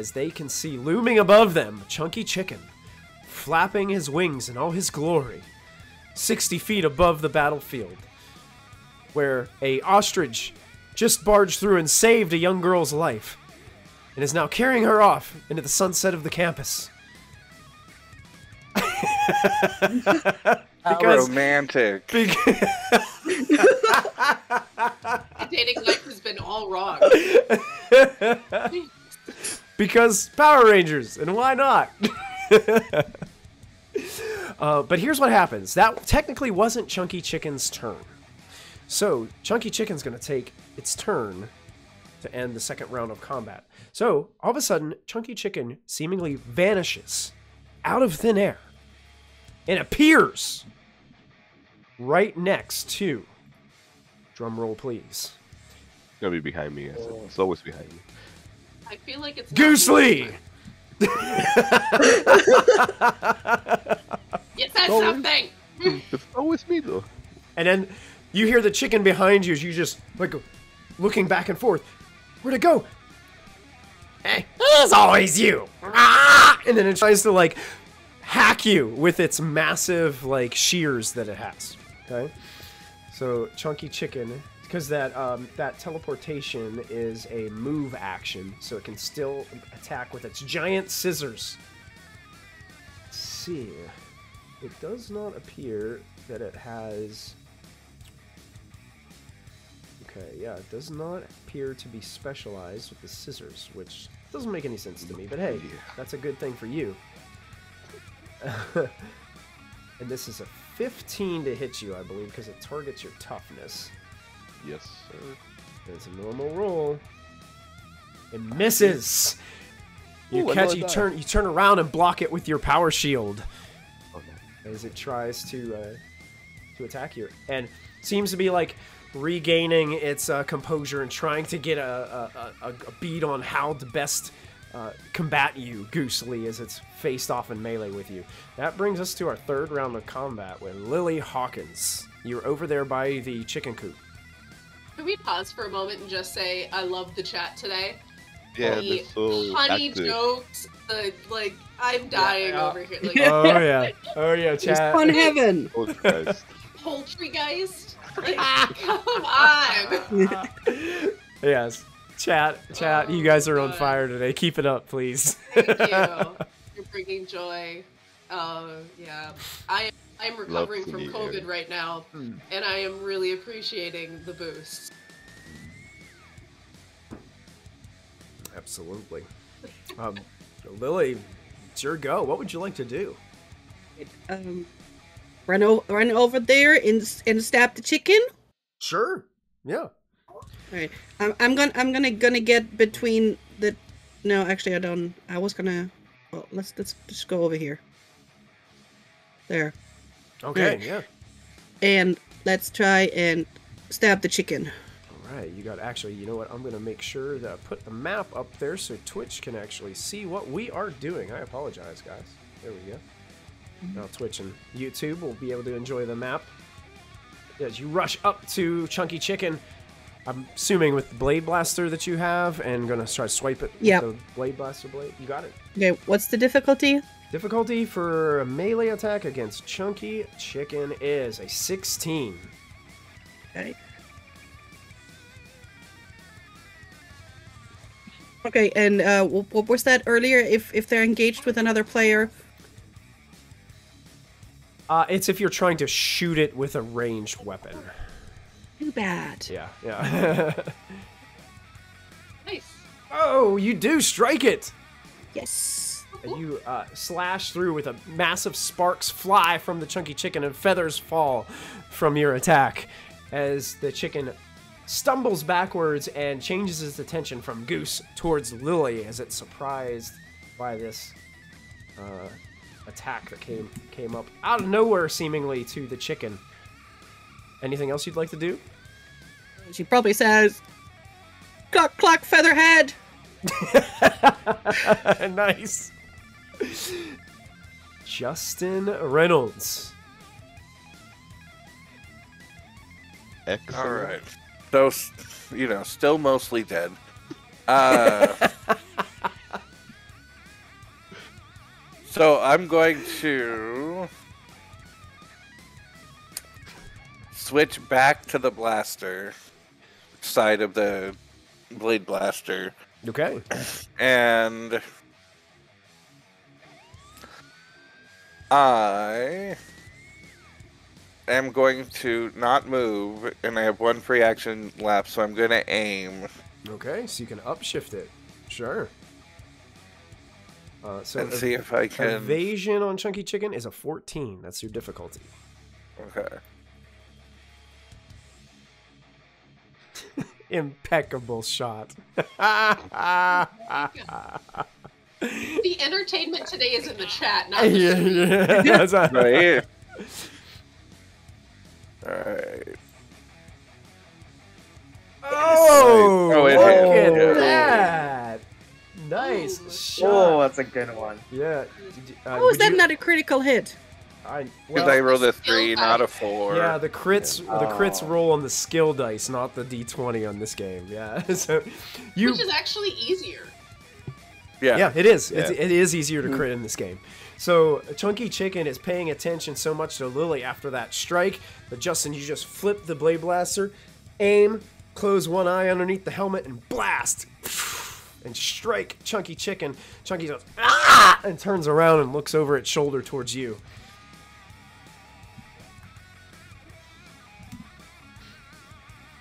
as they can see looming above them Chunky Chicken, flapping his wings in all his glory, 60 feet above the battlefield, where a ostrich just barged through and saved a young girl's life, and is now carrying her off into the sunset of the campus. How romantic. Dating life has been all wrong. Because Power Rangers, and why not? But here's what happens. That technically wasn't Chunky Chicken's turn. So, Chunky Chicken's going to take its turn to end the second round of combat. So, all of a sudden, Chunky Chicken seemingly vanishes out of thin air and appears right next to, drum roll please, It's gonna be behind me. It's always behind me. I feel like it's Goose Lee! You said something! It's always me though. And then you hear the chicken behind you as you just, like, looking back and forth. Where'd it go? Hey, it's always you! And then it tries to, like, hack you with its massive, like, shears that it has. Okay? So, Chunky Chicken, because that teleportation is a move action, so it can still attack with its giant scissors. Let's see. It does not appear that it has... Okay, yeah, it does not appear to be specialized with the scissors, which doesn't make any sense to me, but hey, that's a good thing for you. And this is a 15 to hit you, I believe, because it targets your toughness. Yes, sir. It's a normal roll. It misses! You turn around and block it with your power shield. As it tries to attack you, and seems to be like regaining its composure and trying to get a beat on how to best combat you, Goose Lee, as it's faced off in melee with you. That brings us to our third round of combat with Lily Hawkins. You're over there by the chicken coop. Can we pause for a moment and just say I love the chat today? Yeah, the that's so honey active. jokes, the like I'm dying over here. Like, oh yeah, chat. It's fun heaven. Oh, Christ. Poultrygeist? Like, come on. Yes, chat. You guys are on fire today. Keep it up, please. Thank you. You're bringing joy. Yeah. I'm recovering from COVID right now, and I am really appreciating the boost. Absolutely. Lily, it's your go. What would you like to do? Run over there and stab the chicken. Sure. Yeah. All right. I'm gonna get between the. No, actually, I don't. I was gonna. Well, let's just go over here. There. Okay. Right. Yeah. And let's try and stab the chicken. Right, you got actually, you know what, I'm going to make sure that I put the map up there so Twitch can actually see what we are doing. I apologize, guys. There we go. Now Twitch and YouTube will be able to enjoy the map. As you rush up to Chunky Chicken, I'm assuming with the Blade Blaster that you have, and going to try to swipe it with the Blade Blaster blade. You got it. Okay, what's the difficulty? Difficulty for a melee attack against Chunky Chicken is a 16. Okay. Okay, and what was that earlier? If they're engaged with another player? It's if you're trying to shoot it with a ranged weapon. Too bad. Yeah. Nice. Oh, you do strike it! Yes. And you slash through with a massive sparks fly from the Chunky Chicken and feathers fall from your attack as the chicken stumbles backwards and changes its attention from Goose towards Lily as it's surprised by this attack that came up out of nowhere seemingly to the chicken. Anything else you'd like to do? She probably says, "Cluck, cluck, Featherhead." Nice. Justin Reynolds. Excellent. All right. So, still mostly dead. So I'm going to switch back to the blaster side of the blade blaster. Okay. And I am going to not move, and I have one free action left, so I'm going to aim. Okay, so you can upshift it. Sure. So And see if I can... Evasion on Chunky Chicken is a 14. That's your difficulty. Okay. Impeccable shot. The entertainment today is in the chat, not the Yeah, stream. yeah. That's a- Right. Alright. Oh, Oh, it look hit. at Yeah. that. Nice Ooh. shot. Oh, that's a good one. Yeah. How is that not a critical hit? Because I rolled a skill 3, die. not a 4. Yeah, the crits Oh. roll on the skill dice, not the d20 on this game. Yeah, so you. Which is actually easier. Yeah, it is. Yeah. It is easier to crit in this game. So Chunky Chicken is paying attention so much to Lily after that strike that Justin, you just flip the blade blaster, aim, close one eye underneath the helmet, and blast. And strike Chunky Chicken. Chunky goes, ah! And turns around and looks over its shoulder towards you.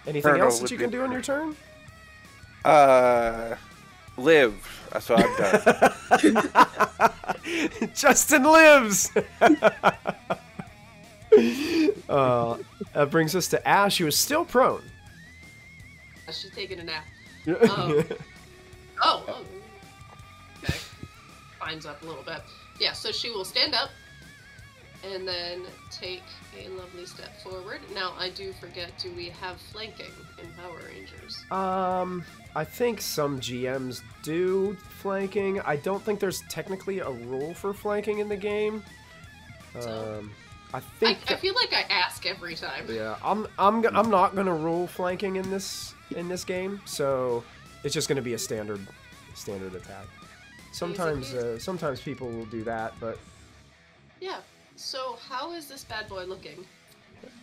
Anything Colonel else that would you be can do on your turn? Live. So I'm done. Justin lives! That brings us to Ash, who is still prone. She's taking a nap. Oh. Okay. Climbs up a little bit. Yeah, so she will stand up and then take a lovely step forward. Now, I do forget, do we have flanking in Power Rangers? I think some GMs do flanking. I don't think there's technically a rule for flanking in the game. So? I think I feel like I ask every time. yeah, I'm not gonna rule flanking in this game, so it's just gonna be a standard attack. Sometimes people will do that, but Yeah. So, how is this bad boy looking?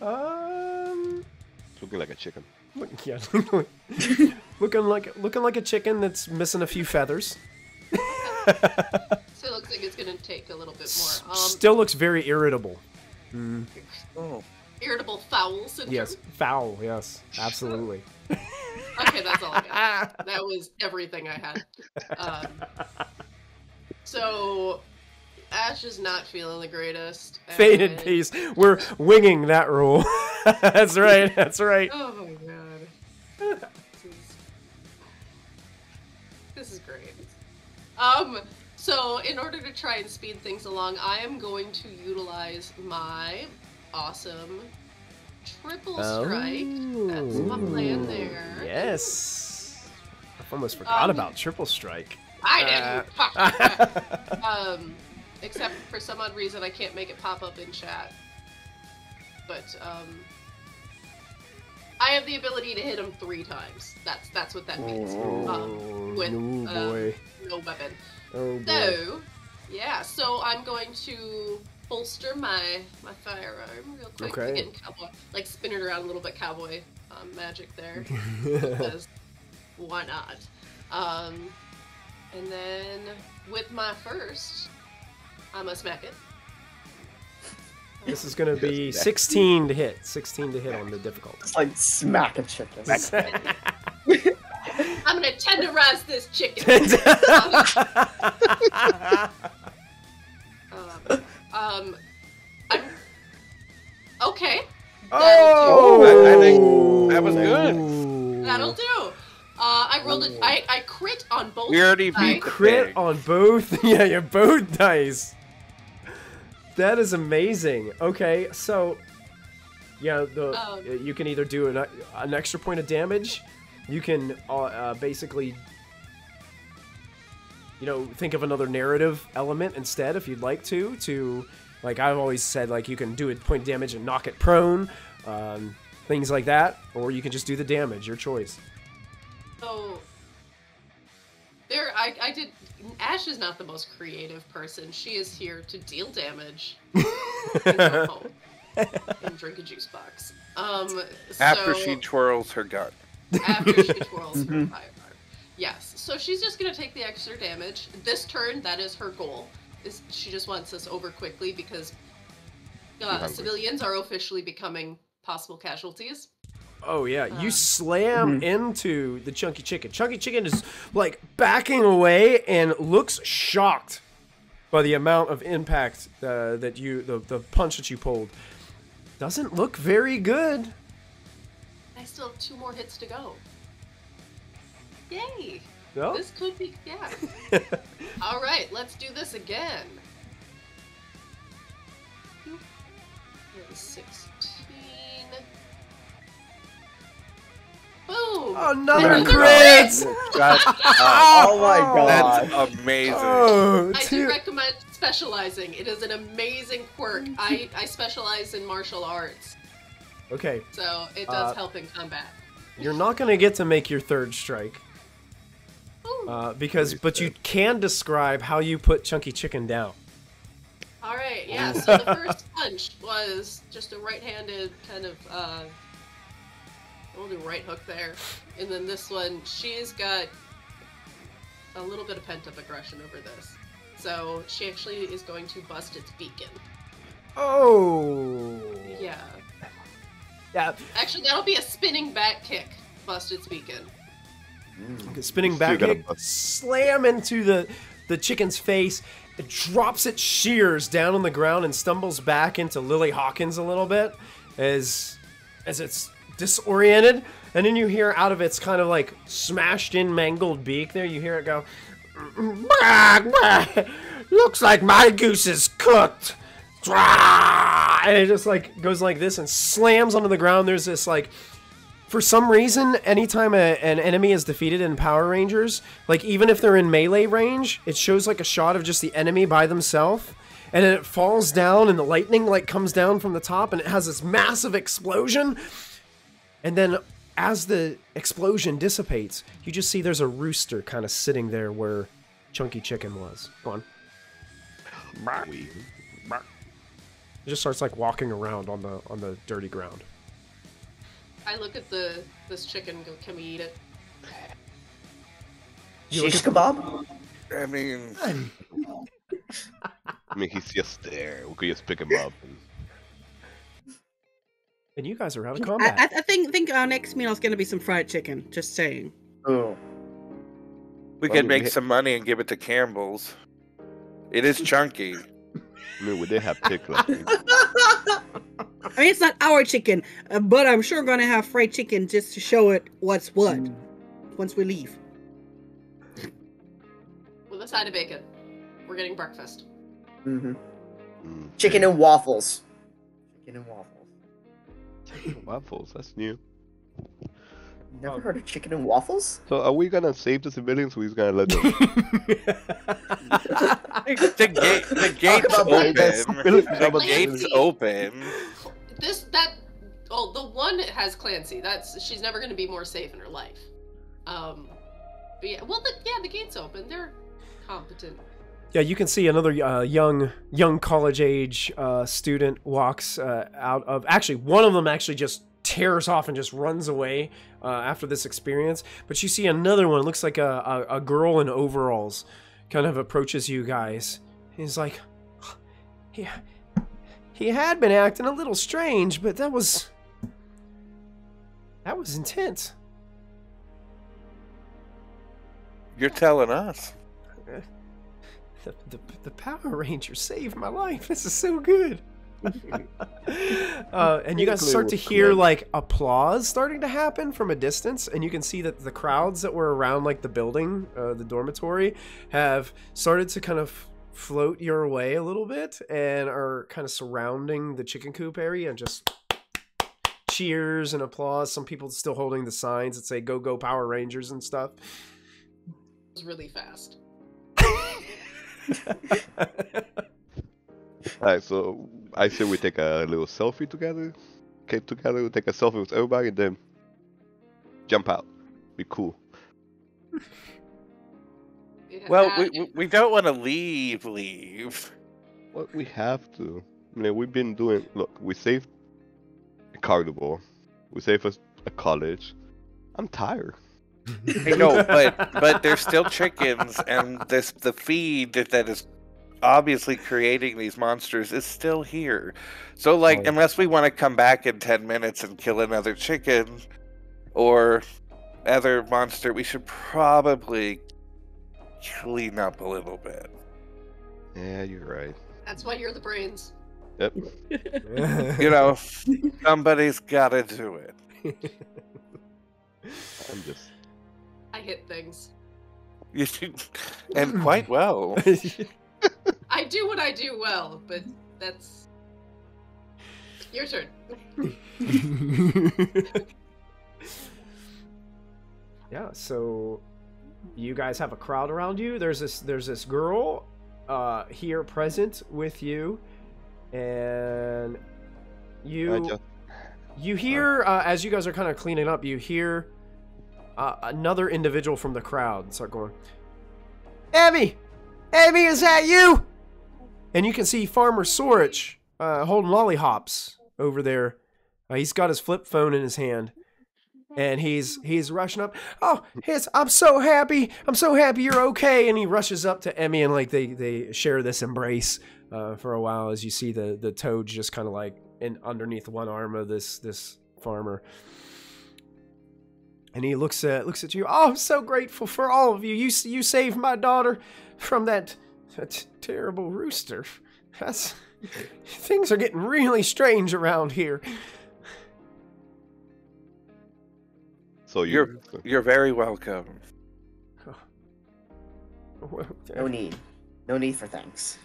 Looking like a chicken. yeah, looking like a chicken that's missing a few feathers. So it looks like it's gonna take a little bit more. Still looks very irritable. Oh. Irritable fowl syndrome. Yes, foul. Yes, absolutely. Okay, that's all I got. That was everything I had. So, Ash is not feeling the greatest. Faded and- pace. We're winging that rule. That's right. That's right. Oh my god. This is great. So in order to try and speed things along, I am going to utilize my awesome triple strike. That's my plan there. Yes. I almost forgot about triple strike. I didn't. Except for some odd reason, I can't make it pop up in chat. But I have the ability to hit him 3 times. That's what that means. With boy. no weapon. Oh boy. So, yeah. So I'm going to bolster my firearm real quick. Okay. Getting cowboy, like spin it around a little bit, cowboy magic there. Because why not? And then with my first, I'm gonna smack it. This is gonna be 16 to hit. 16 to hit on the difficulty. It's like smack a chicken. I'm gonna tenderize this chicken. I'm okay. Oh, I think that was good. That'll do. I rolled it. I crit on both. We already beat sides. the Crit pig. on both. Yeah, your both dice. That is amazing. Okay, so yeah, you can either do an extra point of damage. You can basically, think of another narrative element instead if you'd like to like I've always said, like you can do a point of damage and knock it prone, things like that, or you can just do the damage. Your choice. So there, I did Ash is not the most creative person. She is here to deal damage and go home and drink a juice box. After she twirls her gun. After she twirls her firearm. Yes. So she's just gonna take the extra damage. This turn, that is her goal. She just wants us over quickly because civilians are officially becoming possible casualties. Oh yeah, you slam into the Chunky Chicken. Chunky Chicken is like backing away and looks shocked by the amount of impact that the punch that you pulled. Doesn't look very good. I still have 2 more hits to go. Yay! No? This could be, yeah. All right, let's do this again. 16. Boom! Another crit! Oh my god. That's amazing. Oh, I do recommend specializing. It is an amazing quirk. I specialize in martial arts, Okay, so it does help in combat. you're not gonna get to make your 3rd strike. Ooh. But you can describe how you put Chunky Chicken down. All right, yeah. So the first punch was just a right-handed kind of we'll do right hook there, and then this one, she's got a little bit of pent-up aggression over this, so she actually is going to bust its beacon. Oh. Yeah. Yeah. Actually, that'll be a spinning back kick. Bust its beacon. Okay, spinning back kick, slam into the chicken's face. It drops its shears down on the ground and stumbles back into Lily Hawkins a little bit as it's disoriented. And then you hear out of its kind of like smashed in, mangled beak there, you hear it go, "Bah, bah. Looks like my goose is cooked." And it just like goes like this and slams onto the ground. There's this like, for some reason, anytime an enemy is defeated in Power Rangers, like even if they're in melee range, it shows like a shot of just the enemy by themselves, and then it falls down and the lightning like comes down from the top and it has this massive explosion. And then as the explosion dissipates, you just see there's a rooster kind of sitting there where Chunky Chicken was. Go on. It just starts like walking around on the dirty ground. I look at this chicken and go, can we eat it? Shish kebab? I mean, he's just there. We could just pick him up. And you guys are out of combat. I think our next meal is going to be some fried chicken. Just saying. Ooh. we could make some money and give it to Campbell's. It is chunky. I mean, we did have pickle. I mean, it's not our chicken, but I'm sure going to have fried chicken just to show it what's what once we leave. With a side of bacon. We're getting breakfast. Mm-hmm. Chicken and waffles. Chicken and waffles. Waffles, that's new. Never heard of chicken and waffles? So are we gonna save the civilians or are we just gonna let them? The gate's open. The gate's open. The one has Clancy. She's never going to be more safe in her life. But yeah, the gate's open. They're competent. Yeah, you can see another young college age student walks out of. Actually, one of them actually just tears off and just runs away after this experience. But you see another one, looks like a girl in overalls, kind of approaches you guys. He's like, he had been acting a little strange, but that was intense. You're telling us. The Power Ranger saved my life. This is so good. And you guys start to hear like applause starting to happen from a distance, and you can see that the crowds that were around like the building, the dormitory, have started to kind of float your way a little bit and are kind of surrounding the chicken coop area and just cheers and applause. Some people still holding the signs that say "Go Go Power Rangers" and stuff. It was really fast. Alright, so I say we take a little selfie together. Get together, we take a selfie with everybody, and then jump out. Be cool. Well, that- we don't want to leave. Well, we have to. I mean, we've been doing. Look, we saved a carnival. We saved a college. I'm tired. I know, but there's still chickens, and the feed that is obviously creating these monsters is still here. So, like, unless we want to come back in 10 minutes and kill another chicken or other monster, we should probably clean up a little bit. Yeah, you're right. That's why you're the brains. Yep. You know, somebody's got to do it. I'm just. I hit things. You should, and quite well. I do what I do well, but that's your turn. Yeah, so you guys have a crowd around you. There's this girl here present with you, and you hear as you guys are kind of cleaning up, you hear another individual from the crowd start going, Emmy, is that you? And you can see Farmer Sorich holding lollipops over there. He's got his flip phone in his hand. And he's rushing up. Oh, I'm so happy you're okay. And he rushes up to Emmy, and like they share this embrace for a while as you see the toads just kind of like underneath one arm of this farmer. And he looks at you. Oh, I'm so grateful for all of you. You saved my daughter from that terrible rooster. Things are getting really strange around here. So you're very welcome. No need for thanks.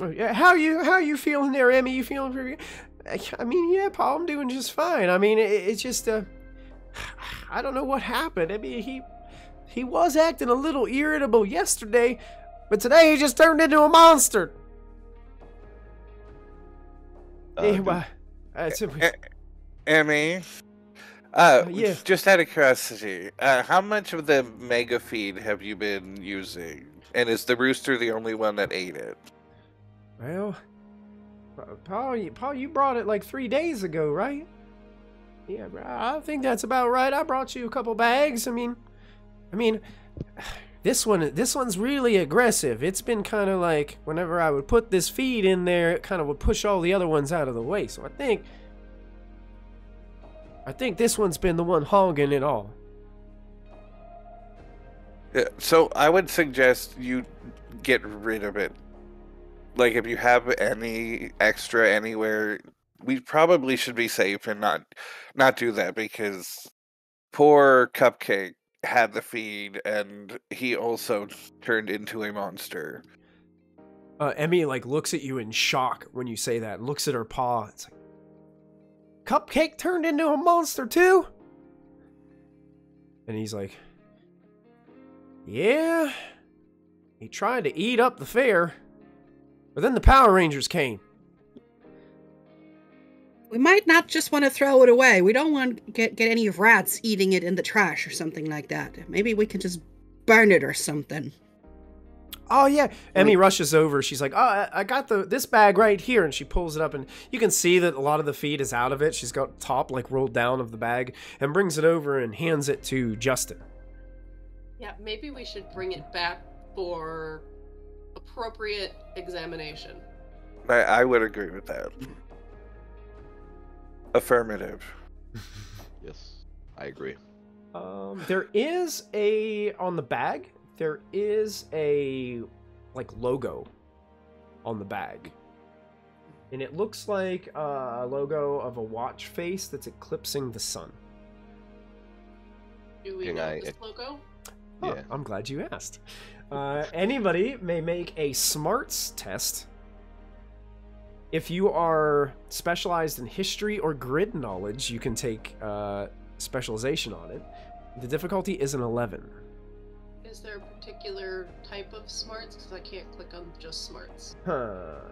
Yeah, how you feeling there, Emmy? You feeling pretty? I mean, yeah, Paul, I'm doing just fine. I mean, it's just I don't know what happened. I mean, he was acting a little irritable yesterday, but today he just turned into a monster. Emmy. Yeah. Just out of curiosity, how much of the mega feed have you been using? And is the rooster the only one that ate it? Well, Paul, you brought it like 3 days ago, right? Yeah, I think that's about right. I brought you a couple bags. I mean, this one's really aggressive. It's been kind of like whenever I would put this feed in there, it kind of would push all the other ones out of the way. So I think this one's been the one hogging it all. Yeah, so I would suggest you get rid of it. Like, if you have any extra anywhere, we probably should be safe and not do that, because poor Cupcake had the feed and he also turned into a monster. Emmy like looks at you in shock when you say that and looks at her paw. It's like, Cupcake turned into a monster too? And he's like, yeah, he tried to eat up the fair, but then the Power Rangers came. We might not just want to throw it away. We don't want to get any rats eating it in the trash or something like that. Maybe we can just burn it or something. Oh yeah, Emmy rushes over. She's like, "Oh, I got this bag right here," and she pulls it up, and you can see that a lot of the feed is out of it. She's got top like rolled down of the bag, and brings it over and hands it to Justin. Yeah, maybe we should bring it back for appropriate examination. I would agree with that. Affirmative. Yes, I agree. There is on the bag. There is a like logo on the bag, and it looks like a logo of a watch face that's eclipsing the sun. Do we know this logo? Oh, yeah. I'm glad you asked. Anybody may make a smarts test. If you are specialized in history or grid knowledge, you can take specialization on it. The difficulty is an 11. Is there a particular type of smarts? Because I can't click on just smarts.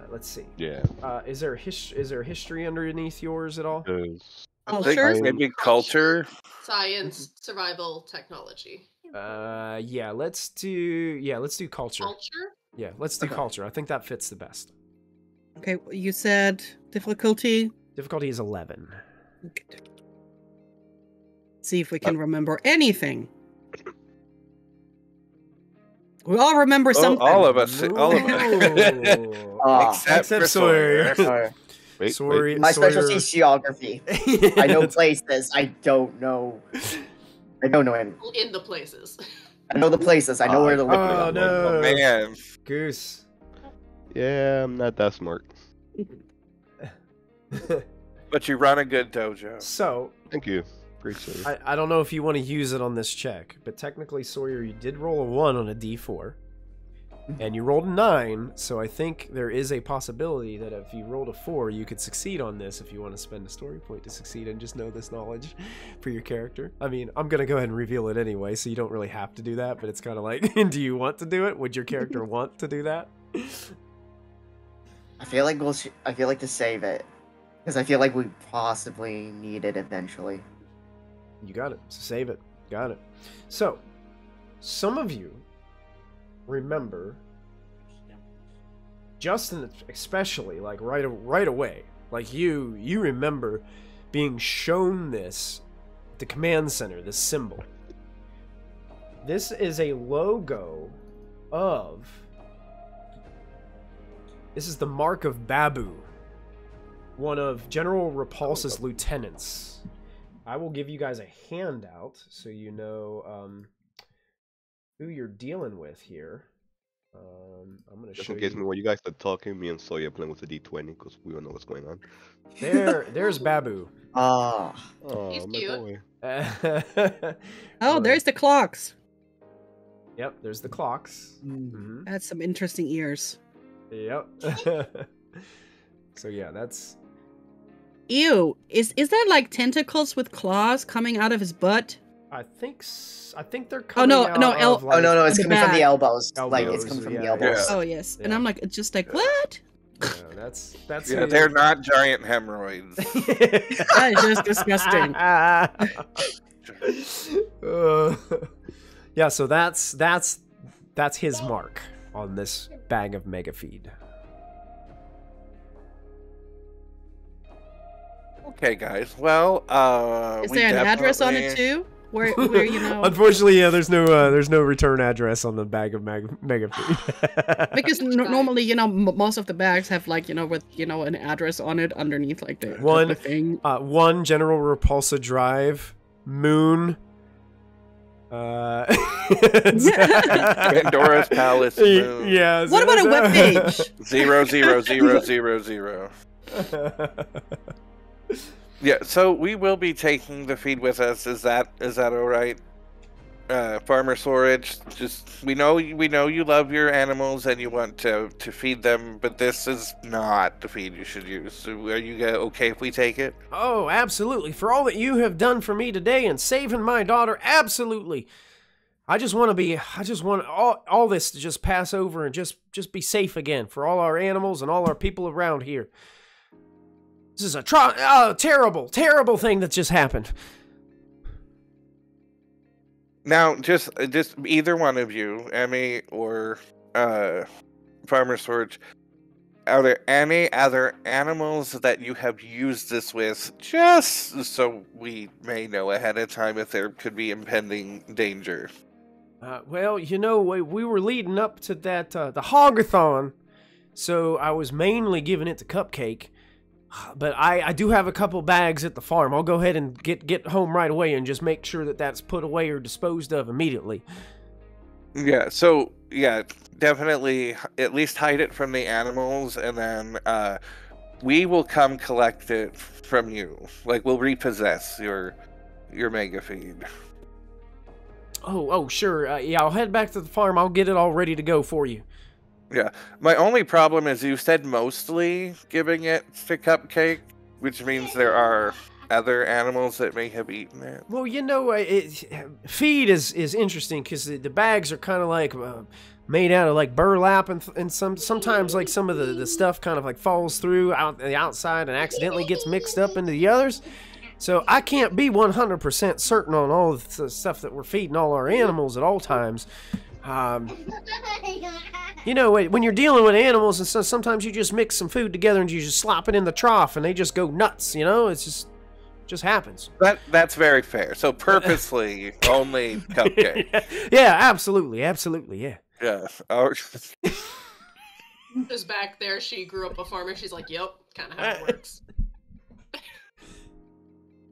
Let's see. Yeah. Is there history underneath yours at all? I think maybe culture, science, survival, technology. Yeah, let's do culture. Culture? Yeah, let's do Okay. culture. I think that fits the best. Okay, you said difficulty. Difficulty is 11. Okay. See if we can remember anything. We all remember something. All of us. All of Ooh. us. Except for Sawyer. Sawyer. Wait, Sorry, My specialty Sawyer. is geography. I know places. I don't know any. In the places. I know the places. I know where to look. Oh, for them. no. Oh, man. Goose. Yeah, I'm not that smart. But you run a good dojo. So, Thank you. Appreciate it. I don't know if you want to use it on this check, but technically, Sawyer, you did roll a 1 on a d4. And you rolled a 9, so I think there is a possibility that if you rolled a 4, you could succeed on this if you want to spend a story point to succeed and just know this knowledge for your character. I mean, I'm going to go ahead and reveal it anyway, so you don't really have to do that, but it's kind of like, do you want to do it? Would your character want to do that? I feel like I feel like to save it, because I feel like we possibly need it eventually. You got it. So save it. Got it. So, some of you remember, Justin especially, like right away, like you remember being shown this at the command center, this symbol. This is a logo of, this is the mark of Babu, one of General Repulse's lieutenants. I will give you guys a handout so you know who you're dealing with here. I'm going to Just show in case you. when you guys are talking, me and Sawyer playing with the D20 because we don't know what's going on. There's Babu. Ah, He's my cute. boy. Oh, there's the clocks. Yep, there's the clocks. Mhm. That's some interesting ears. Yep. So yeah, that's... Ew, is that like tentacles with claws coming out of his butt? I think they're coming no, out no, of, like, no, it's the coming from back. the elbows. Like it's Elbows, coming from yeah, the elbows. Oh yes, and Yeah. I'm like, it's just like what? Yeah, that's Yeah, they're not giant hemorrhoids. That is just disgusting. Yeah, so that's his mark on this bag of mega feed. Okay, guys. Well, Is we there an address on it definitely- too? Where you know? Unfortunately, yeah, there's no return address on the bag of mega feed. Because normally, you know, most of the bags have like, you know, with, you know, an address on it underneath like the One- thing. 1 General Repulsa Drive, Moon. Pandora's Palace. Moon. Yeah. What about a webpage? 00000. Yeah, so we will be taking the feed with us. Is that all right? Farmer Storage, just we know you love your animals and you want to feed them, but this is not the feed you should use. So are you okay if we take it? Oh, absolutely. For all that you have done for me today and saving my daughter, absolutely. I just want all this to just pass over and just be safe again for all our animals and all our people around here. This is a terrible, terrible thing that just happened. Now, just either one of you, Emmy or Farmer Storage, are there any other animals that you have used this with, just so we may know ahead of time if there could be impending danger? Well, you know, we were leading up to that the Hogathon, so I was mainly giving it to Cupcake. But I do have a couple bags at the farm. I'll go ahead and get home right away and just make sure that that's put away or disposed of immediately. Yeah, so, yeah, definitely at least hide it from the animals, and then we will come collect it from you. Like, we'll repossess your mega feed. Oh, sure. Yeah, I'll head back to the farm. I'll get it all ready to go for you. Yeah, my only problem is you said mostly giving it to Cupcake, which means there are other animals that may have eaten it. Well, you know, feed is interesting because the bags are kind of like made out of like burlap, and sometimes like some of the stuff kind of like falls through out the outside and accidentally gets mixed up into the others. So I can't be 100% certain on all the stuff that we're feeding all our animals at all times. You know, when you're dealing with animals and stuff, sometimes you just mix some food together and you just slop it in the trough and they just go nuts, you know? It's just happens. That's very fair. So purposely only cupcake. Yeah, absolutely, yeah. Yeah. Oh. Just back there, she grew up a farmer. She's like, yep, kind of how it works.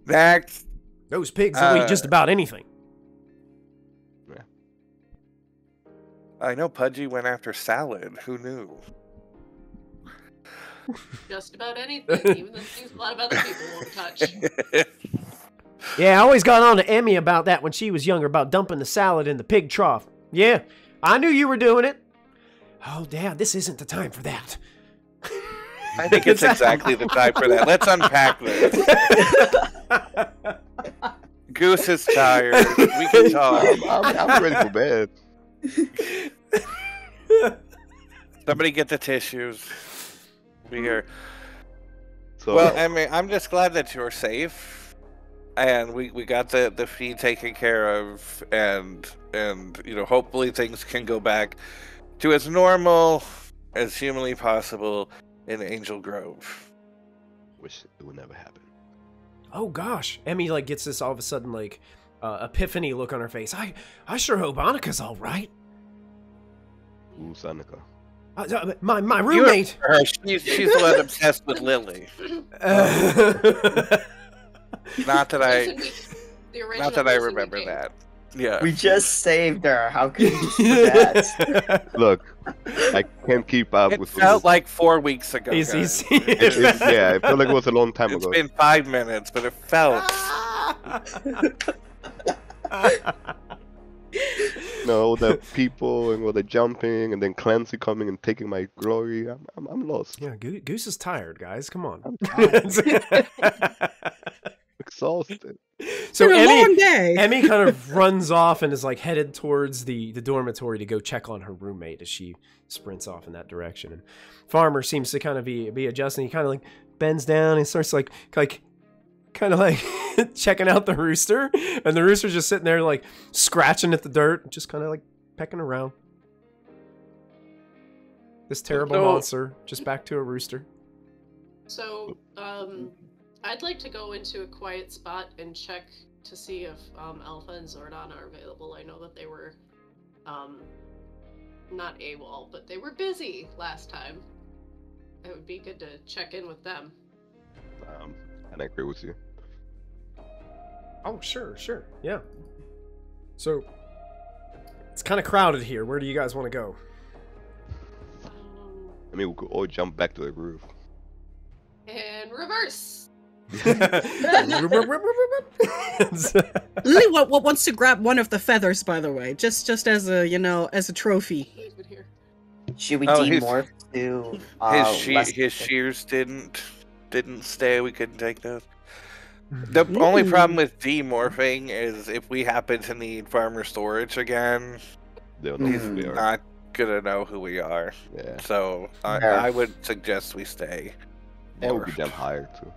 Next. Those pigs will eat just about anything. Yeah. I know Pudgy went after salad. Who knew? Just about anything, even the things a lot of other people won't touch. Yeah, I always got on to Emmy about that when she was younger, about dumping the salad in the pig trough. Yeah, I knew you were doing it. Oh, Dad, this isn't the time for that. I think it's exactly the time for that. Let's unpack this. Goose is tired. We can talk. I'm ready for bed. Somebody get the tissues. Be here. So, Well, I mean, I'm just glad that you're safe, and we got the feed taken care of, and you know, hopefully things can go back to as normal as humanly possible in Angel Grove. wish it would never happen. Oh gosh, Emmy like gets this all of a sudden like epiphany look on her face. I sure hope Annika's all right. Ooh, Sanika. My roommate. She's the one obsessed with Lily. Not that I remember that. Yeah. We just saved her. How could you forget? Look, I can't keep up It with felt like 4 weeks ago. He's- guys. yeah, it felt like it was a long time It's ago. been 5 minutes, but it felt. No, the people and all the jumping, and then Clancy coming and taking my glory. I'm lost. Yeah, Goose is tired, guys. Come on. I'm tired. Exhausted. So It's been a long day. Emmy kind of runs off and is like headed towards the dormitory to go check on her roommate as she sprints off in that direction. And Farmer seems to kind of be adjusting. He kind of like bends down and starts like kind of like checking out the rooster, and the rooster's just sitting there like scratching at the dirt, just kind of like pecking around. This terrible monster, just back to a rooster. So, I'd like to go into a quiet spot and check to see if Alpha and Zordon are available. I know that they were, not AWOL, but they were busy last time. It would be good to check in with them. And I agree with you. Oh, sure, yeah. So, it's kind of crowded here. Where do you guys want to go? I mean, we could all jump back to the roof. And reverse! Lily wants to grab one of the feathers, by the way, just as a as a trophy. Even here. Should we Oh, his- demorph to His shears didn't stay. We couldn't take those. The only problem with demorphing is if we happen to need farmer storage again, They'll know who he's we are. not gonna know who we are. Yeah, So Fair. I would suggest we stay. and we'll be damn hired too.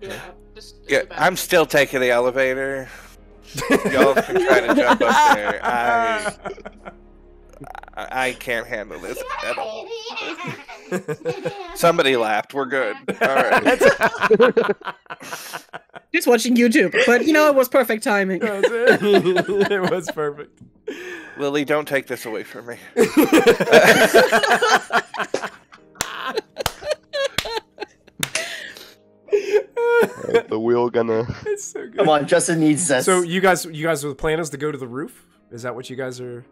Yeah, just Yeah, go back. I'm still taking the elevator. Y'all can try to jump up there. I can't handle this at all. Somebody laughed. We're good. All right. Just watching YouTube, but it was perfect timing. It was perfect. Lily, don't take this away from me. Alright, so we're all gonna. It's so good. Come on, Justin needs this. So you guys, the plan is to go to the roof? Is that what you guys are?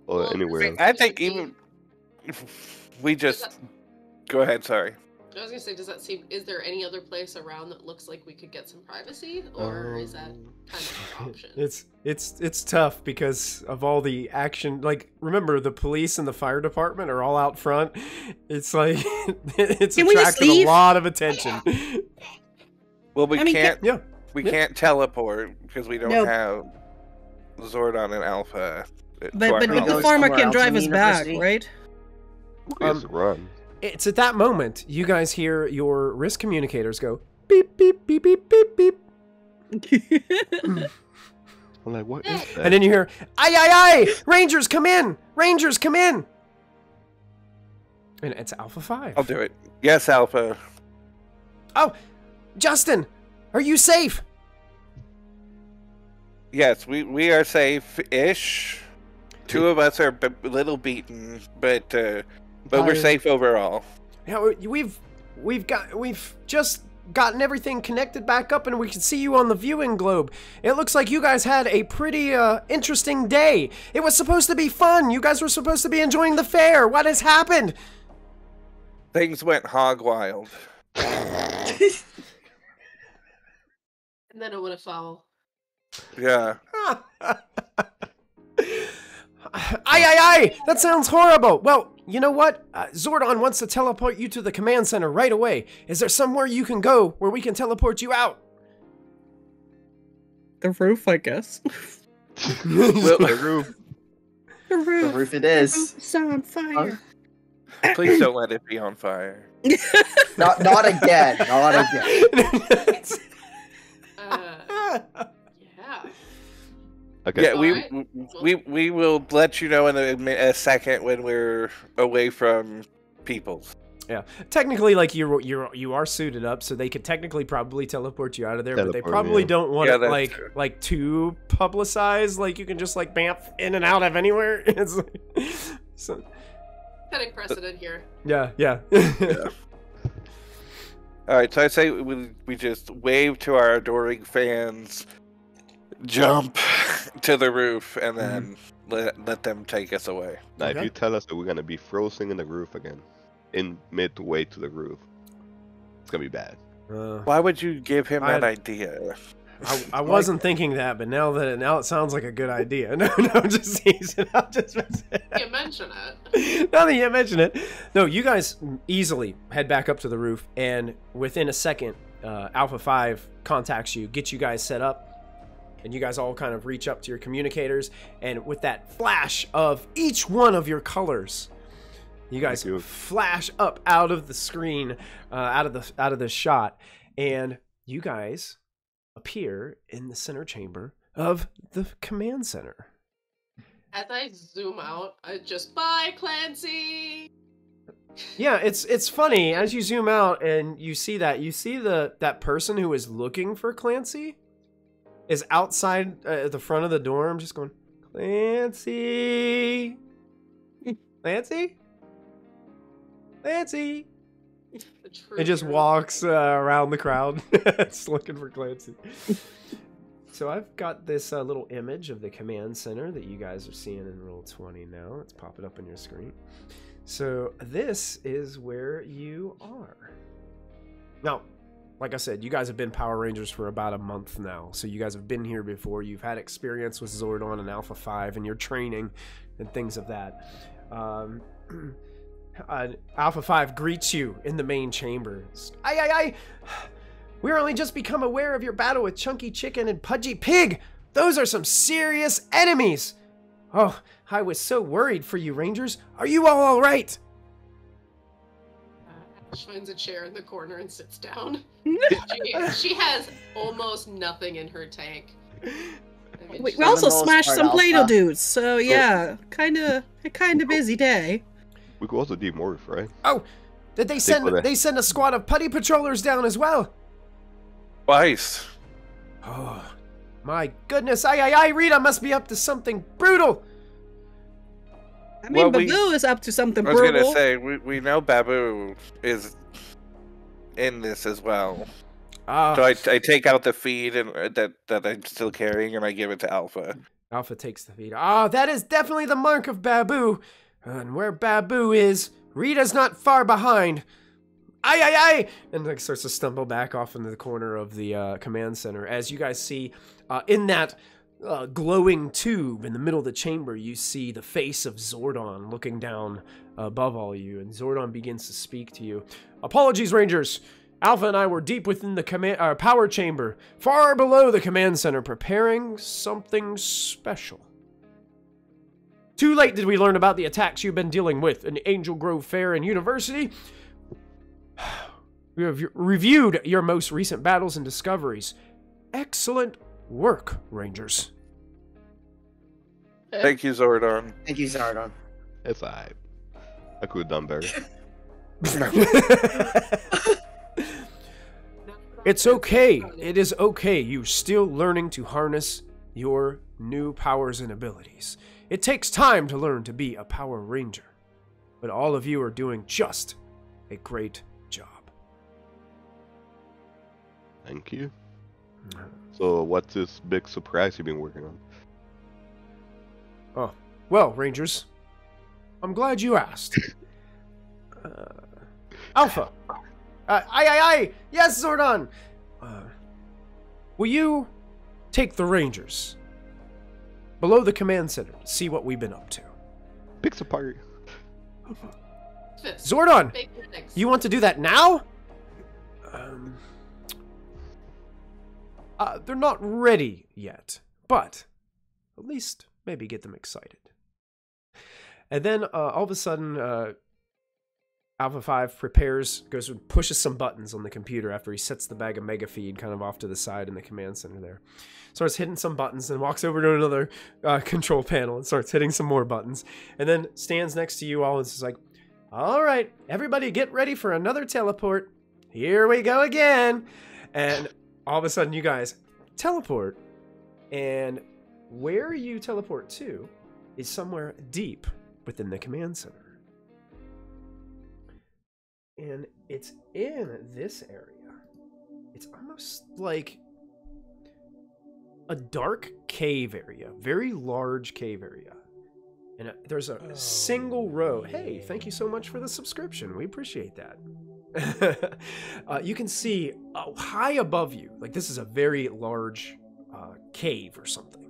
Or Well, anywhere else. I think even if we just go ahead. Sorry. I was gonna say, is there any other place around that looks like we could get some privacy, or is that kind of an option? It's tough because of all the action. Like, remember, the police and the fire department are all out front. It's like it's Can we just attracted a leave? lot of attention. Well, we I mean, can't. Yeah. We Yeah. can't teleport because we don't No. have Zordon and Alpha. to But our the knowledge. farmer somewhere can else drive in the us back, university. right? Just run. It's at that moment you guys hear your wrist communicators go beep, beep, beep, beep, beep, beep. I'm like, what is that? And then you hear, aye, aye, aye! Rangers, come in! Rangers, come in! And it's Alpha 5. I'll do it. Yes, Alpha. Oh, Justin, are you safe? Yes, we are safe-ish. 2 of us are a little beaten, but we're safe overall. Yeah, we've just gotten everything connected back up, and we can see you on the viewing globe. It looks like you guys had a pretty interesting day. It was supposed to be fun. You guys were supposed to be enjoying the fair. What has happened? Things went hog wild. And then it went a foul. Yeah. Aye, aye, aye! That sounds horrible! Well, you know what? Zordon wants to teleport you to the command center right away. Is there somewhere you can go where we can teleport you out? The roof, I guess. The roof. The roof. The roof it is. It's on fire. Please don't let it be on fire. Not again. Not again. Yeah. Okay. Yeah, Alright. we will let you know in a second when we're away from people. Yeah, technically, like you are suited up, so they could technically probably teleport you out of there, but they Teleport, probably yeah. don't want Yeah, it that's true. like too publicized. Like you can just like bamf in and out of anywhere. It's like, so Setting precedent here. yeah. All right, so I say we just wave to our adoring fans, jump to the roof, and then let them take us away. Now, Okay. if you tell us that we're gonna be frozen in the roof again, in midway to the roof, it's gonna be bad. Why would you give him that I- idea? I wasn't thinking that, but now it sounds like a good idea. No, just teasing. I'm just messing. You mention it. Now that you mention it, no, you guys easily head back up to the roof, and within a second, Alpha 5 contacts you, gets you guys set up, and you guys all kind of reach up to your communicators, and with that flash of each one of your colors, you guys Thank you. flash up out of the screen, out of the shot, and you guys appear in the center chamber of the command center. As I zoom out, I just, bye, Clancy! Yeah, it's funny as you zoom out and you see that person who is looking for Clancy is outside the front of the dorm, just going, Clancy, Clancy, Clancy. The true It just hero. walks around the crowd, just looking for Clancy. So I've got this little image of the command center that you guys are seeing in Roll20 now. It's popping up on your screen. So this is where you are. Now, like I said, you guys have been Power Rangers for about a month now. So you guys have been here before. You've had experience with Zordon and Alpha 5 and your training and things of that. Alpha 5 greets you in the main chamber. Aye. We're only just become aware of your battle with Chunky Chicken and Pudgy Pig. Those are some serious enemies. Oh, I was so worried for you, Rangers. Are you all right? Ash finds a chair in the corner and sits down. She has almost nothing in her tank. I mean, We she's- also most smashed part, some Play-Doh Alpha. dudes, so yeah, a kind of busy day. We could also demorph, right? Oh, did they send a squad of Putty Patrollers down as well? Twice. Oh, my goodness. Aye, Rita must be up to something brutal. I mean, Well, Babu is up to something I was brutal. gonna say we know Babu is in this as well. So I take out the feed and that I'm still carrying, and I give it to Alpha. Alpha takes the feed. That is definitely the mark of Babu. And where Babu is, Rita's not far behind. Aye! And like starts to stumble back off into the corner of the command center. As you guys see, in that glowing tube in the middle of the chamber, you see the face of Zordon looking down above all you. And Zordon begins to speak to you. Apologies, Rangers. Alpha and I were deep within the power chamber, far below the command center, preparing something special. Too late did we learn about the attacks you've been dealing with in Angel Grove Fair and University. We have reviewed your most recent battles and discoveries. Excellent work, Rangers. Thank you, Zordon. Thank you, Zardon. It's alright. I could have done better. It's okay. It is okay. You're still learning to harness your new powers and abilities. It takes time to learn to be a Power Ranger. But all of you are doing just a great job. Thank you. So, what's this big surprise you've been working on? Oh, well, Rangers, I'm glad you asked. Alpha. Aye. Yes, Zordon. Will you take the Rangers below the command center to see what we've been up to? Pizza party. Zordon, Big things. you want to do that now? They're not ready yet, but at least maybe get them excited. And then all of a sudden, Alpha 5 goes and pushes some buttons on the computer after he sets the bag of mega feed kind of off to the side in the command center there. Starts hitting some buttons and walks over to another control panel and starts hitting some more buttons. And then stands next to you all and is like, all right, everybody get ready for another teleport. Here we go again. And all of a sudden you guys teleport. And where you teleport to is somewhere deep within the command center. And it's in this area. It's almost like a dark cave area, very large cave area. And there's a single row. Hey, thank you so much for the subscription. We appreciate that. You can see high above you, like this is a very large cave or something.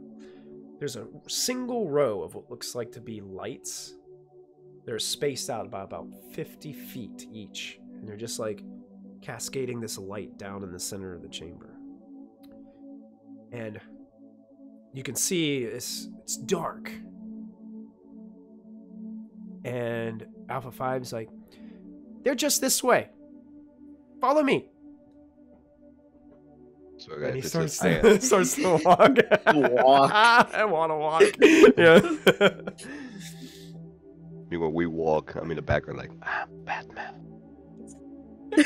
There's a single row of what looks like to be lights. They're spaced out by about 50 feet each. And they're just like cascading this light down in the center of the chamber. And you can see it's dark. And Alpha 5's like, they're just this way. Follow me. So And he guys, starts to walk. Walk. I want to walk. Yeah. when we walk, I'm in the background like, Batman. I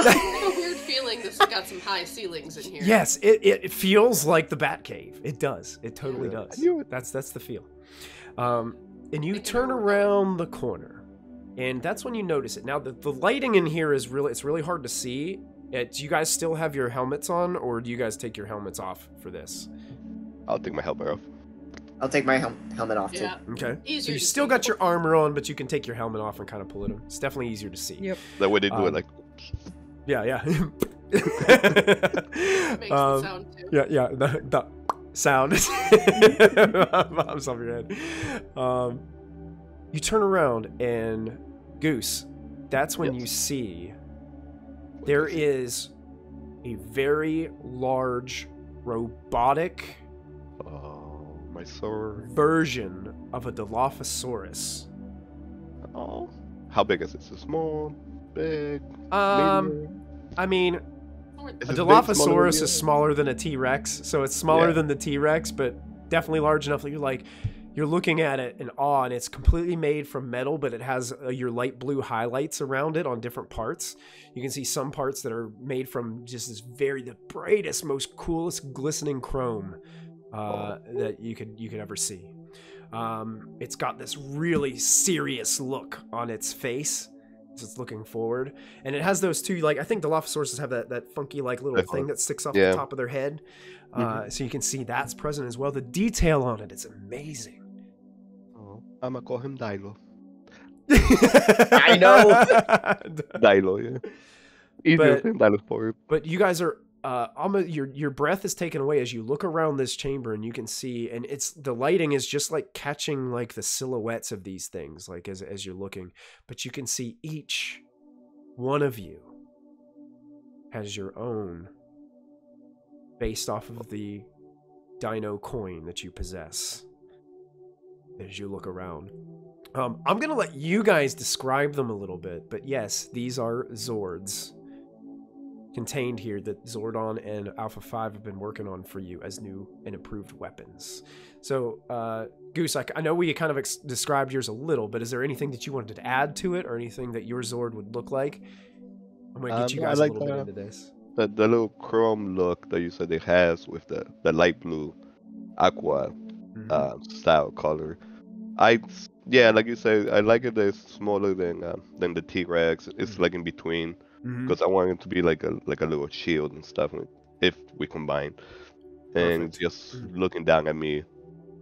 have a weird feeling this has got some high ceilings in here. Yes, it feels like the Batcave. It does. It totally Yeah, does. I knew it. That's the feel. And you turn around the corner, and that's when you notice it. Now the lighting in here is really hard to see. Do you guys still have your helmets on, or do you guys take your helmets off for this? I'll take my helmet off. I'll take my helmet off too. Yeah. Okay. So Easier you to still see. got your armor on, but you can take your helmet off and kind of pull it in. It's definitely easier to see. Yep. That way they do it like. Yeah. Makes the sound too. Yeah, the sound pops off your head. You turn around, and Goose, that's when you see there is a very large robotic Oh, my sword. version of a Dilophosaurus. Oh. How big is it? Is it small? Big? I mean, Is a it big, smaller than Dilophosaurus the is smaller than a T-Rex, so it's smaller Yeah. than the T-Rex, but definitely large enough that you're looking at it in awe, and it's completely made from metal, but it has your light blue highlights around it on different parts. You can see some parts that are made from just the brightest, most coolest glistening chrome that you could ever see. It's got this really serious look on its face. It's looking forward, and it has those two, I think Dilophosauruses have that funky little thing that sticks off the top of their head. So you can see that's present as well. The detail on it's amazing. Oh, I'm gonna call him Dilo. I know. Dilo, yeah. Easier than Dinosaur. But you guys are almost your breath is taken away as you look around this chamber, and you can see, and the lighting is just catching the silhouettes of these things as you're looking, but you can see each one of you has your own based off of the dino coin that you possess. As you look around, I'm gonna let you guys describe them a little bit, but yes, these are Zords. contained here that Zordon and Alpha 5 have been working on for you as new and improved weapons. So, Goose, I know we kind of described yours a little, but is there anything that you wanted to add to it, or anything that your Zord would look like? I'm going to get you guys a little bit into this. The little chrome look that you said it has with the light blue aqua style color. Like you said, I like it that it's smaller than the T-Rex. It's like in between, because I want it to be like a little shield and stuff if we combine. And just looking down at me,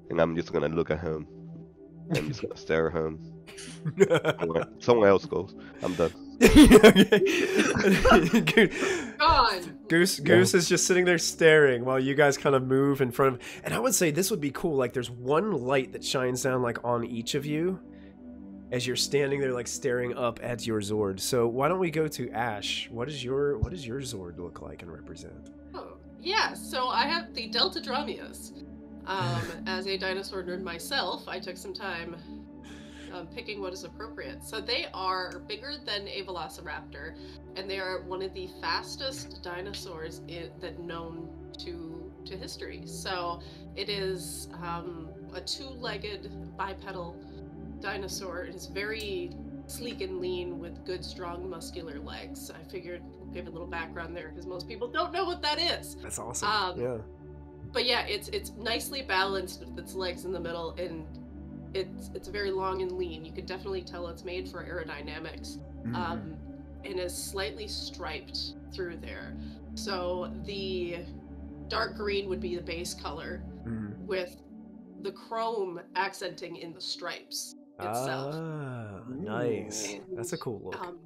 and I'm just gonna look at him. I'm just gonna stare at him. Someone else goes. I'm done. Goose is just sitting there staring while you guys kind of move in front of. And I would say this would be cool. Like, there's one light that shines down like on each of you as you're standing there, like staring up at your Zord. So why don't we go to Ash? What does your Zord look like and represent? Oh, yeah. So I have the Deltadromeus. As a dinosaur nerd myself, I took some time picking what is appropriate. So they are bigger than a velociraptor, and they are one of the fastest dinosaurs that known to history. So it is a two-legged bipedal dinosaur. It is very sleek and lean with good, strong, muscular legs. I figured we'll give a little background there because most people don't know what that is. That's awesome. Yeah. But yeah, it's nicely balanced with its legs in the middle, and it's very long and lean. You could definitely tell it's made for aerodynamics, and is slightly striped through there. So the dark green would be the base color, with the chrome accenting in the stripes itself. Ah, nice. And, that's a cool look.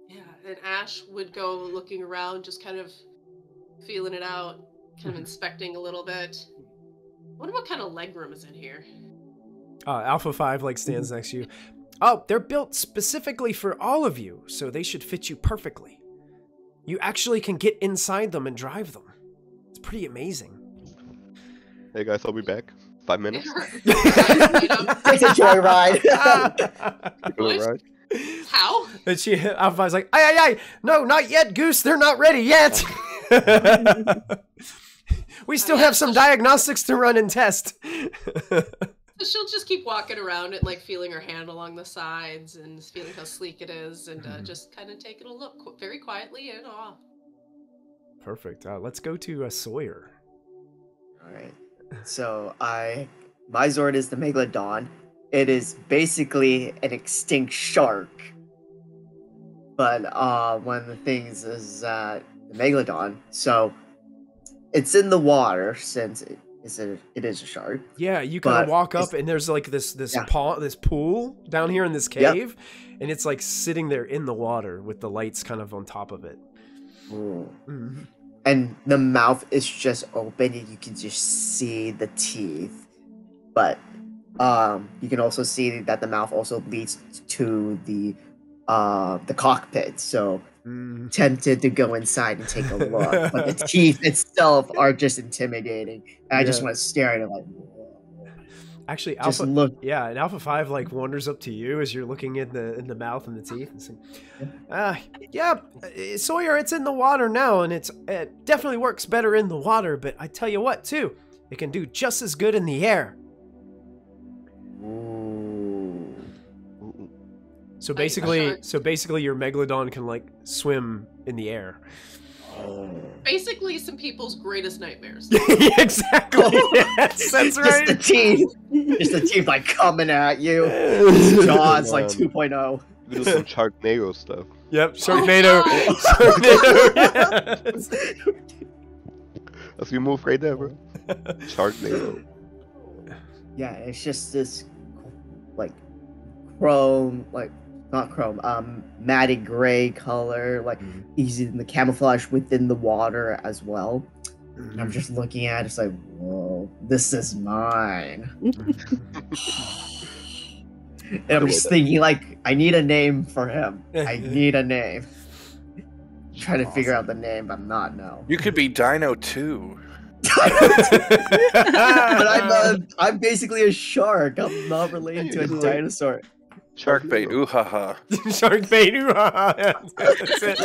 Yeah, and Ash would go looking around, just kind of feeling it out, kind of inspecting a little bit. I wonder what kind of legroom is in here. Alpha 5 like stands next to you. Oh, they're built specifically for all of you, so they should fit you perfectly. You actually can get inside them and drive them. It's pretty amazing. Hey guys, I'll be back. 5 minutes. It's a joyride. How? And Alpha 5's like, ay, no, not yet, Goose. They're not ready yet. We still have some diagnostics to run and test. She'll just keep walking around it, like feeling her hand along the sides and feeling how sleek it is, and just kind of taking a look very quietly in awe. Perfect. Let's go to Sawyer. All right. So my Zord is the Megalodon. It is basically an extinct shark. But one of the things is the Megalodon. So it's in the water since it is a shark. Yeah, you kind of walk up and there's like this pool down here in this cave, and it's like sitting there in the water with the lights kind of on top of it. And the mouth is just open, and you can just see the teeth. But you can also see that the mouth also leads to the cockpit. So tempted to go inside and take a look, but the teeth itself are just intimidating. And I just want to stare at it like. Actually, just Alpha, look. Yeah, and Alpha 5 like wanders up to you as you're looking in the mouth and the teeth and saying, Sawyer, it's in the water now, and it definitely works better in the water. But I tell you what, too, it can do just as good in the air. So basically, your Megalodon can like swim in the air. Basically, some people's greatest nightmares. Exactly. Yes, that's right. Just the teeth like coming at you. Jaws like 2.0. We do some Sharknado stuff. Yep, Sharknado. Yes. That's your move right there, bro. Sharknado. Yeah, it's just this like chrome, like not chrome, matted gray color, like easy in the camouflage within the water as well. And I'm just looking at it, it's like, whoa, this is mine. And I'm just thinking, like, I need a name for him. I need a name. Trying to figure out the name, but not now. You could be Dino 2. But I'm basically a shark. I'm not related to a dinosaur. Shark bait, ooh ha ha. Shark bait, ooh ha ha. That's it.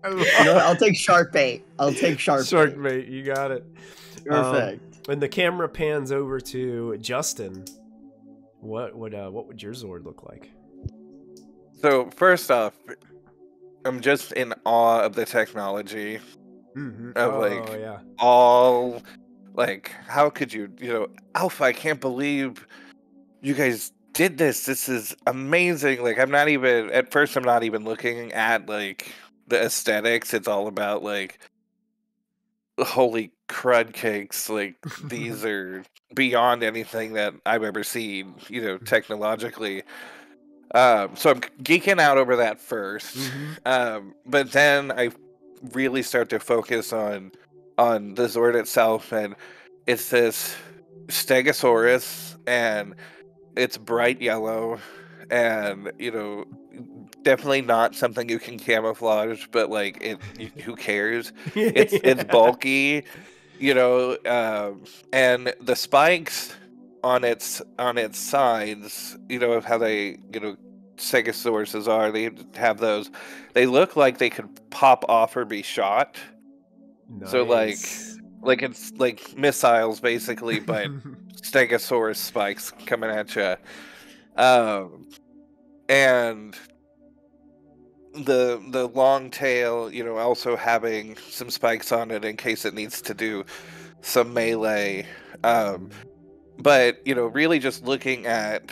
You know what? I'll take shark bait. I'll take shark Shark bait. bait, you got it. Perfect. When the camera pans over to Justin, what would your Zord look like? So first off, I'm just in awe of the technology of all how could you Alpha, I can't believe you guys did this. This is amazing. Like I'm not even looking at like the aesthetics. It's all about like holy crud cakes. Like these are beyond anything that I've ever seen, technologically. So I'm geeking out over that first. But then I really start to focus on the Zord itself, and it's this Stegosaurus, and it's bright yellow, and definitely not something you can camouflage, but like who cares? It's bulky, and the spikes on its sides, how they Stegosauruses are, they have those. They look like they could pop off or be shot. Nice. So like it's like missiles basically, but Stegosaurus spikes coming at you. And the long tail, also having some spikes on it in case it needs to do some melee. But really just looking at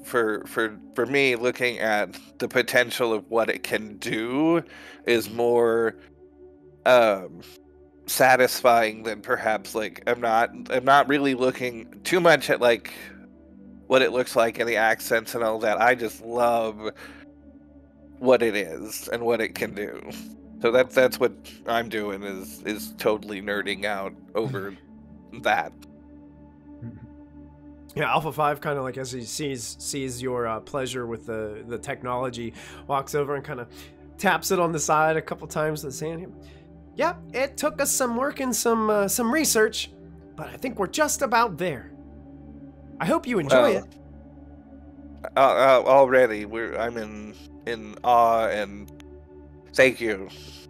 for me, looking at the potential of what it can do is more satisfying than perhaps like I'm not really looking too much at like what it looks like and the accents and all that. I just love what it is and what it can do. So that's what I'm doing is totally nerding out over that. Yeah, Alpha 5 kind of like as he sees your pleasure with the technology, walks over and kind of taps it on the side a couple times with his hand. Yeah, it took us some work and some research, but I think we're just about there. I hope you enjoy it. Already, I'm in awe, and thank you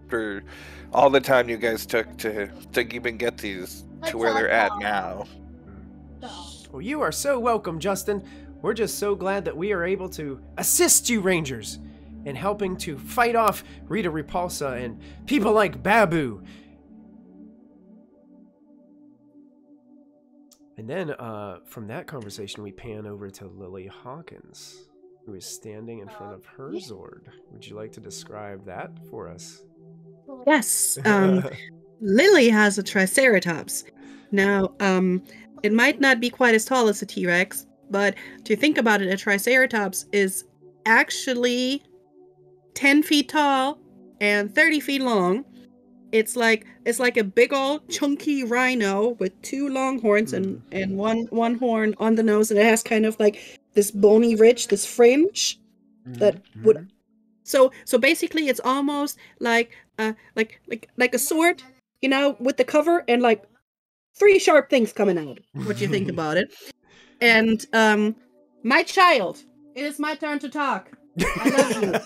for all the time you guys took to even get these to where they're at now. Well, you are so welcome, Justin. We're just so glad that we are able to assist you Rangers in helping to fight off Rita Repulsa and people like Babu. And then from that conversation, we pan over to Lily Hawkins, who is standing in front of her Zord. Would you like to describe that for us? Yes. Lily has a Triceratops. Now, it might not be quite as tall as a T-Rex, but to think about it, a Triceratops is actually 10 feet tall and 30 feet long. It's like a big old chunky rhino with two long horns and one horn on the nose, and it has kind of like this bony ridge, this fringe that would. So basically, it's almost like a sword, with the cover and like 3 sharp things coming out. What you think about it? And my child, it is my turn to talk. I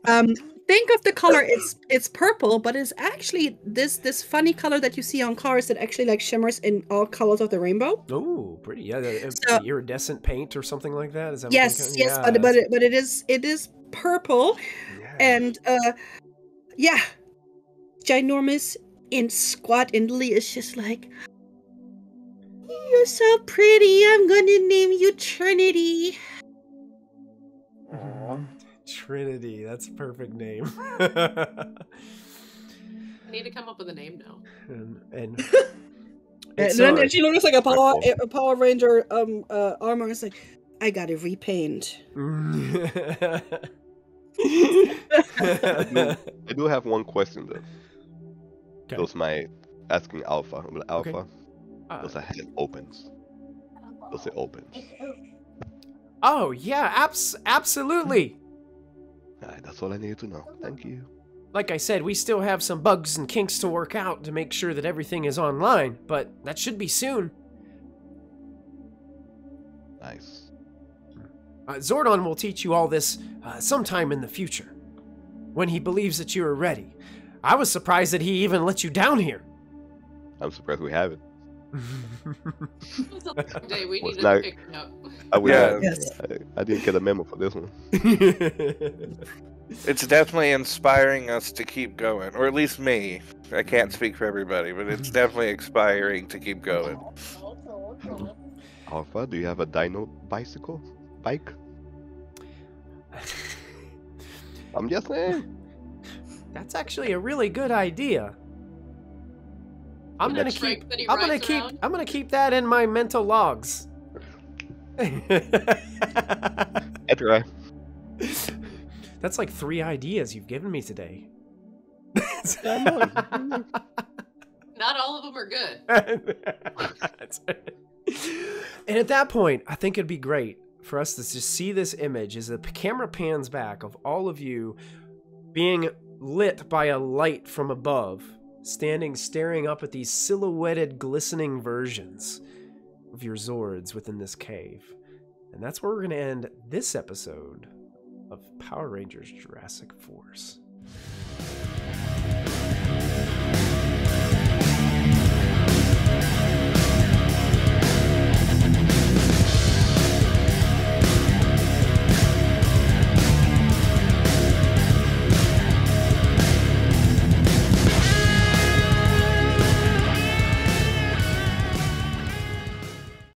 love you. Think of the color. It's purple, but it's actually this funny color that you see on cars that actually like shimmers in all colors of the rainbow. Oh, pretty! Yeah, the iridescent paint or something like that. Is that yes, but it is purple, and ginormous and squat, and Lily is just like, "You're so pretty. I'm gonna name you Trinity." Trinity, that's a perfect name. I need to come up with a name now. And then she looks like a Power Ranger armor. It's like, I gotta repaint. I do have one question though. Okay. Does my asking Alpha? Alpha, Okay. does a head opens? Does it open? Oh yeah, absolutely. Alright, that's all I needed to know. Thank you. Like I said, we still have some bugs and kinks to work out to make sure that everything is online, but that should be soon. Nice. Zordon will teach you all this sometime in the future, when he believes that you are ready. I was surprised that he even let you down here. I'm surprised we haven't. It was a long day. We What's needed to not- pick it up. Yes. I didn't get a memo for this one. It's definitely inspiring us to keep going, or at least me. I can't speak for everybody, but it's definitely inspiring to keep going. Alpha, do you have a dino bicycle? Bike? I'm just saying. That's actually a really good idea. I'm gonna That's right, keep. that he I'm gonna rides keep. around. I'm gonna keep that in my mental logs. That's right. That's like 3 ideas you've given me today. Not all of them are good. And at that point, I think it'd be great for us to just see this image as the camera pans back of all of you being lit by a light from above, standing staring up at these silhouetted, glistening versions of your Zords within this cave. And that's where we're going to end this episode of Power Rangers Jurassic Force.